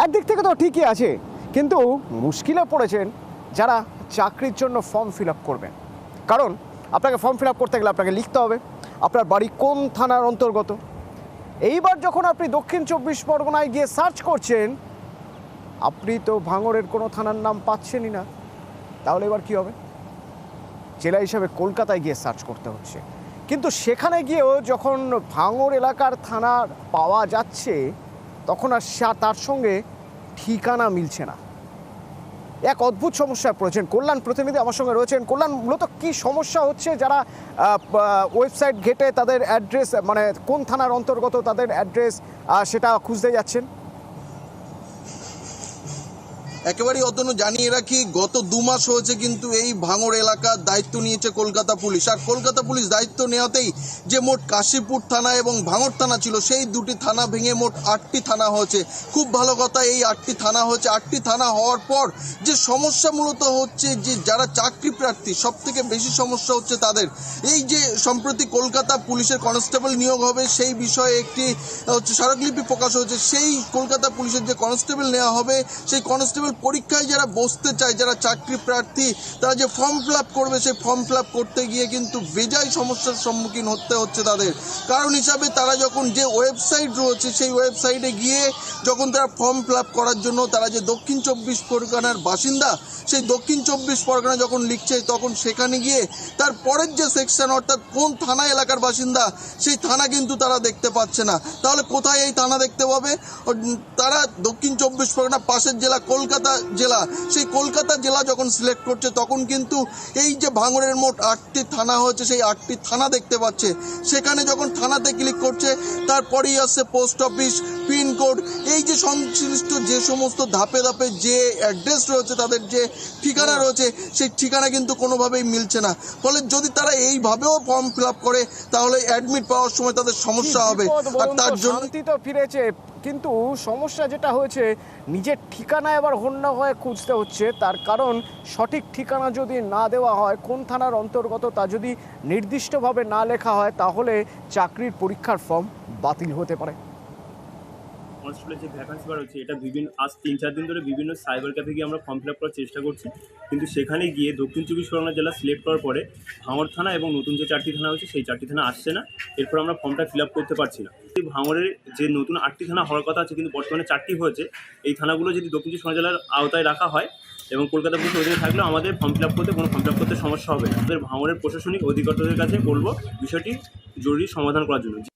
একদিক থেকে তো ঠিকই আছে, কিন্তু মুশকিলে পড়েছেন যারা চাকরির জন্য ফর্ম ফিল আপ করবেন। কারণ আপনাকে ফর্ম ফিল আপ করতে গেলে আপনাকে লিখতে হবে আপনার বাড়ি কোন থানার অন্তর্গত। এইবার যখন আপনি দক্ষিণ 24 পরগনায় গিয়ে সার্চ করছেন, আপনি তো ভাঙড়ের কোনো থানার নাম পাচ্ছেনই না। তাহলে এবার কি হবে? জেলা হিসাবে কলকাতায় গিয়ে সার্চ করতে হচ্ছে, কিন্তু সেখানে গিয়েও যখন ভাঙড় এলাকার থানার পাওয়া যাচ্ছে, তখন আর তার সঙ্গে ঠিকানা মিলছে না। এক অদ্ভুত সমস্যায় পড়েছেন। কল্যাণ প্রতিনিধি আমার সঙ্গে রয়েছেন। কল্যাণ, মূলত কি সমস্যা হচ্ছে যারা ওয়েবসাইট ঘেটে তাদের অ্যাড্রেস, মানে কোন থানার অন্তর্গত তাদের অ্যাড্রেস, সেটা খুঁজতে যাচ্ছেন? একেবারেই অতনু, জানিয়ে রাখি, গত 2 মাস হয়েছে কিন্তু এই ভাঙড় এলাকার দায়িত্ব নিয়েছে কলকাতা পুলিশ। আর কলকাতা পুলিশ দায়িত্ব নেওয়াতেই যে মোট কাশীপুর থানা এবং ভাঙড় থানা ছিল, সেই দুটি থানা ভেঙে মোট 8টি থানা হয়েছে। খুব ভালো কথা, এই 8টি থানা হয়েছে। 8টি থানা হওয়ার পর যে সমস্যা মূলত হচ্ছে, যে যারা চাকরি প্রার্থী, সব থেকে বেশি সমস্যা হচ্ছে তাদের। এই যে সম্প্রতি কলকাতা পুলিশের কনস্টেবল নিয়োগ হবে, সেই বিষয়ে একটি স্মারকলিপি প্রকাশ হয়েছে। সেই কলকাতা পুলিশের যে কনস্টেবল নেওয়া হবে, সেই কনস্টেবল পরীক্ষায় যারা বসতে চায়, যারা চাকরি প্রার্থী, তারা যে ফর্ম ফিল আপ করবে, সেই ফর্ম ফিল আপ করতে গিয়ে কিন্তু বেজায় সমস্যার সম্মুখীন হতে হচ্ছে তাদের। কারণ হিসাবে তারা যখন যে ওয়েবসাইট রয়েছে, সেই ওয়েবসাইটে গিয়ে যখন তারা ফর্ম ফিল আপ করার জন্য, তারা যে দক্ষিণ 24 পরগনার বাসিন্দা, সেই দক্ষিণ 24 পরগনা যখন লিখছে, তখন সেখানে গিয়ে তার পরের যে সেকশন, অর্থাৎ কোন থানা এলাকার বাসিন্দা, সেই থানা কিন্তু তারা দেখতে পাচ্ছে না। তাহলে কোথায় এই থানা দেখতে পাবে? তারা দক্ষিণ 24 পরগনা পাশের জেলা কলকাতা জেলা, সেই কলকাতা জেলা যখন সিলেক্ট করছে, তখন কিন্তু এই যে ভাঙড়ের মোট 8টি থানা হয়েছে, সেই 8টি থানা দেখতে পাচ্ছে। সেখানে যখন থানাতে ক্লিক করছে, তারপরেই আসছে পোস্ট অফিস, পিনকোড, এই যে সংশ্লিষ্ট যে সমস্ত ধাপে ধাপে যে অ্যাড্রেস রয়েছে, তাদের যে ঠিকানা রয়েছে, সেই ঠিকানা কিন্তু কোনোভাবেই মিলছে না। ফলে যদি তারা এইভাবেও ফর্ম ফিল আপ করে, তাহলে অ্যাডমিট পাওয়ার সময় তাদের সমস্যা হবে। আর তার জন্য শান্তি তো ফিরেছে, কিন্তু সমস্যা যেটা হয়েছে, নিজের ঠিকানা এবার হন্য হয়ে খুঁজতে হচ্ছে। তার কারণ সঠিক ঠিকানা যদি না দেওয়া হয়, কোন থানার অন্তর্গত তা যদি নির্দিষ্টভাবে না লেখা হয়, তাহলে চাকরির পরীক্ষার ফর্ম বাতিল হতে পারে। কনস্টেবলের যে ভ্যাকান্সি বার হচ্ছে, এটা আজ 3-4 দিন ধরে বিভিন্ন সাইবার ক্যাফে গিয়ে আমরা ফর্ম ফিল আপ করার চেষ্টা করছি, কিন্তু সেখানে গিয়ে দক্ষিণ 24 পরগনা জেলা সিলেক্ট করার পরে ভাঙড় থানা এবং নতুন যে 4টি থানা হয়েছে, সেই 4টি থানা আসছে না। এরপর আমরা ফর্মটা ফিল আপ করতে পারছি না। এই ভাঙড়ের যে নতুন 8টি থানা হওয়ার কথা আছে, কিন্তু বর্তমানে 4টি হয়েছে। এই থানাগুলো যদি দক্ষিণ 24 পরগনা জেলার আওতায় রাখা হয় এবং কলকাতা পুলিশের অধীনে থাকলেও আমাদের ফর্ম ফিল আপ করতে সমস্যা হবে না। আমাদের ভাঙড়ের প্রশাসনিক অধিকর্তাদের কাছে বলবো বিষয়টি জরুরি সমাধান করার জন্য।